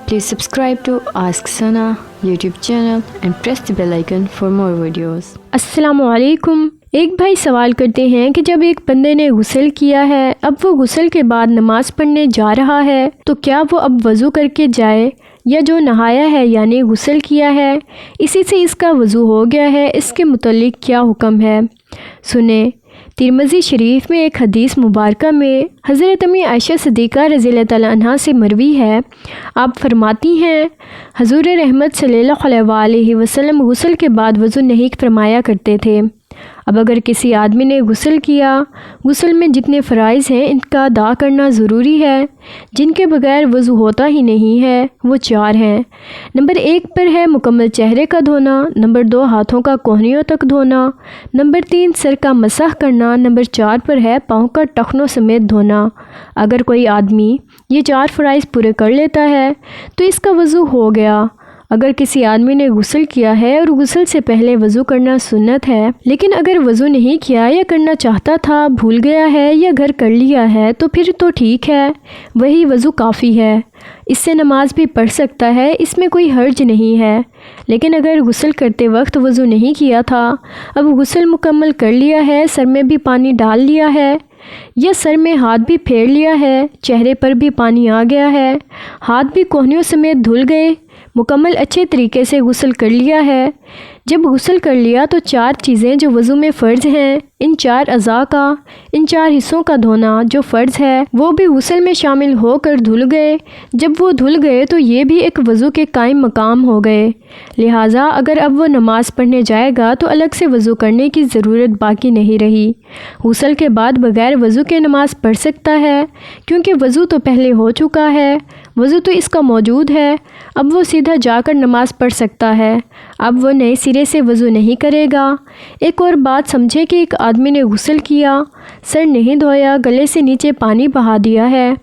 Please subscribe to Ask Sana YouTube channel and press the bell icon for more videos. अस्सलामुअलैकुम। एक भाई सवाल करते हैं कि जब एक बंदे ने गुस्ल किया है, अब वो गुस्ल के बाद नमाज़ पढ़ने जा रहा है, तो क्या वो अब वज़ू करके जाए या जो नहाया है यानी गुस्ल किया है इसी से इसका वज़ू हो गया है, इसके मुतल्लिक क्या हुक्म है? सुने। तिरमिज़ी शरीफ में एक हदीस मुबारका में हज़रत अम्मी आयशा सिद्दीक़ा रज़ियल्लाहु तआला अन्हा से मरवी है। आप फरमाती हैं, हज़ूर रहमत सल्लल्लाहु अलैहि वसल्लम गुस्ल के बाद वज़ू नहीं फरमाया करते थे। अब अगर किसी आदमी ने गुस्ल किया, गुस्ल में जितने फ़राइज़ हैं इनका अदा करना ज़रूरी है, जिनके बगैर वज़ू होता ही नहीं है, वो 4 हैं। नंबर 1 पर है मुकम्मल चेहरे का धोना, नंबर 2 हाथों का कोहनियों तक धोना, नंबर 3 सर का मसाह करना, नंबर 4 पर है पाँव का टखनों समेत धोना। अगर कोई आदमी ये 4 फ़राइज़ पूरे कर लेता है तो इसका वज़ू हो गया। अगर किसी आदमी ने गुस्ल किया है और गुस्ल से पहले वज़ू करना सुन्नत है, लेकिन अगर वज़ू नहीं किया या करना चाहता था, भूल गया है या घर कर लिया है तो फिर तो ठीक है, वही वज़ू काफ़ी है, इससे नमाज भी पढ़ सकता है, इसमें कोई हर्ज नहीं है। लेकिन अगर गुस्ल करते वक्त वज़ू नहीं किया था, अब गुस्ल मुकम्मल कर लिया है, सर में भी पानी डाल लिया है या सर में हाथ भी फेर लिया है, चेहरे पर भी पानी आ गया है, हाथ भी कोहनियों समेत धुल गए, मुकम्मल अच्छे तरीके से गुस्ल कर लिया है। जब गुस्ल कर लिया तो 4 चीज़ें जो वज़ू में फ़र्ज़ हैं, इन 4 अज़ा का, इन 4 हिस्सों का धोना जो फ़र्ज़ है वो भी गुस्ल में शामिल होकर धुल गए। जब वो धुल गए तो ये भी एक वज़ू के कायम मकाम हो गए। लिहाजा अगर अब वो नमाज़ पढ़ने जाएगा तो अलग से वज़ू करने की ज़रूरत बाकी नहीं रही। गुस्ल के बाद बग़ैर वज़ू के नमाज़ पढ़ सकता है, क्योंकि वज़ू तो पहले हो चुका है, वज़ू तो इसका मौजूद है। अब वो सीधा जाकर नमाज़ पढ़ सकता है, अब वो नए सिरे से वज़ू नहीं करेगा। एक और बात समझे कि एक आदमी ने गुस्ल किया, सर नहीं धोया, गले से नीचे पानी बहा दिया है।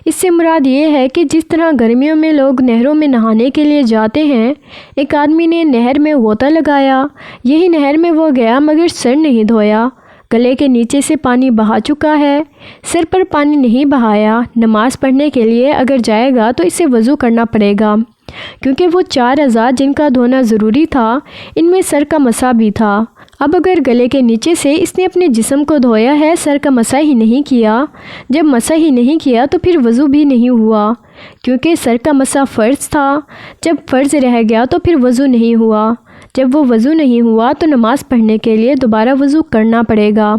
इससे मुराद ये है कि जिस तरह गर्मियों में लोग नहरों में नहाने के लिए जाते हैं, एक आदमी ने नहर में गोता लगाया, यही नहर में वो गया मगर सर नहीं धोया, गले के नीचे से पानी बहा चुका है, सिर पर पानी नहीं बहाया। नमाज़ पढ़ने के लिए अगर जाएगा तो इसे वज़ू करना पड़ेगा, क्योंकि वो 4 अज़ा जिनका धोना ज़रूरी था इनमें सर का मसा भी था। अब अगर गले के नीचे से इसने अपने जिस्म को धोया है, सर का मसा ही नहीं किया, जब मसा ही नहीं किया तो फिर वज़ू भी नहीं हुआ, क्योंकि सर का मसा फ़र्ज़ था। जब फ़र्ज़ रह गया तो फिर वज़ू नहीं हुआ। जब वो वज़ू नहीं हुआ तो नमाज़ पढ़ने के लिए दोबारा वज़ू करना पड़ेगा।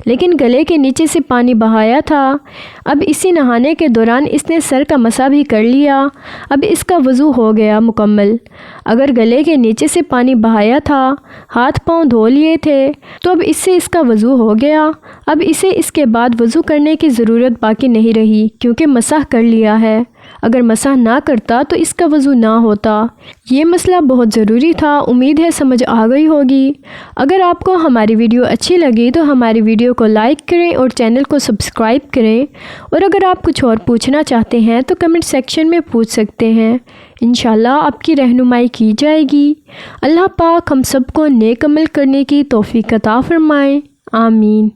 लेकिन गले के नीचे से पानी बहाया था, अब इसी नहाने के दौरान इसने सर का मसा भी कर लिया, अब इसका वज़ू हो गया मुकम्मल। अगर गले के नीचे से पानी बहाया था, हाथ पांव धो लिए थे, तो अब इससे इसका वज़ू हो गया। अब इसे इसके बाद वज़ू करने की ज़रूरत बाकी नहीं रही, क्योंकि मसाह कर लिया है। अगर मसाह ना करता तो इसका वज़ू ना होता। ये मसला बहुत ज़रूरी था। उम्मीद है समझ आ गई होगी। अगर आपको हमारी वीडियो अच्छी लगी तो हमारी वीडियो को लाइक करें और चैनल को सब्सक्राइब करें, और अगर आप कुछ और पूछना चाहते हैं तो कमेंट सेक्शन में पूछ सकते हैं। इंशाल्लाह आपकी रहनुमाई की जाएगी। अल्लाह पाक हम सबको नेक अमल करने की तौफीक अता फरमाए। आमीन।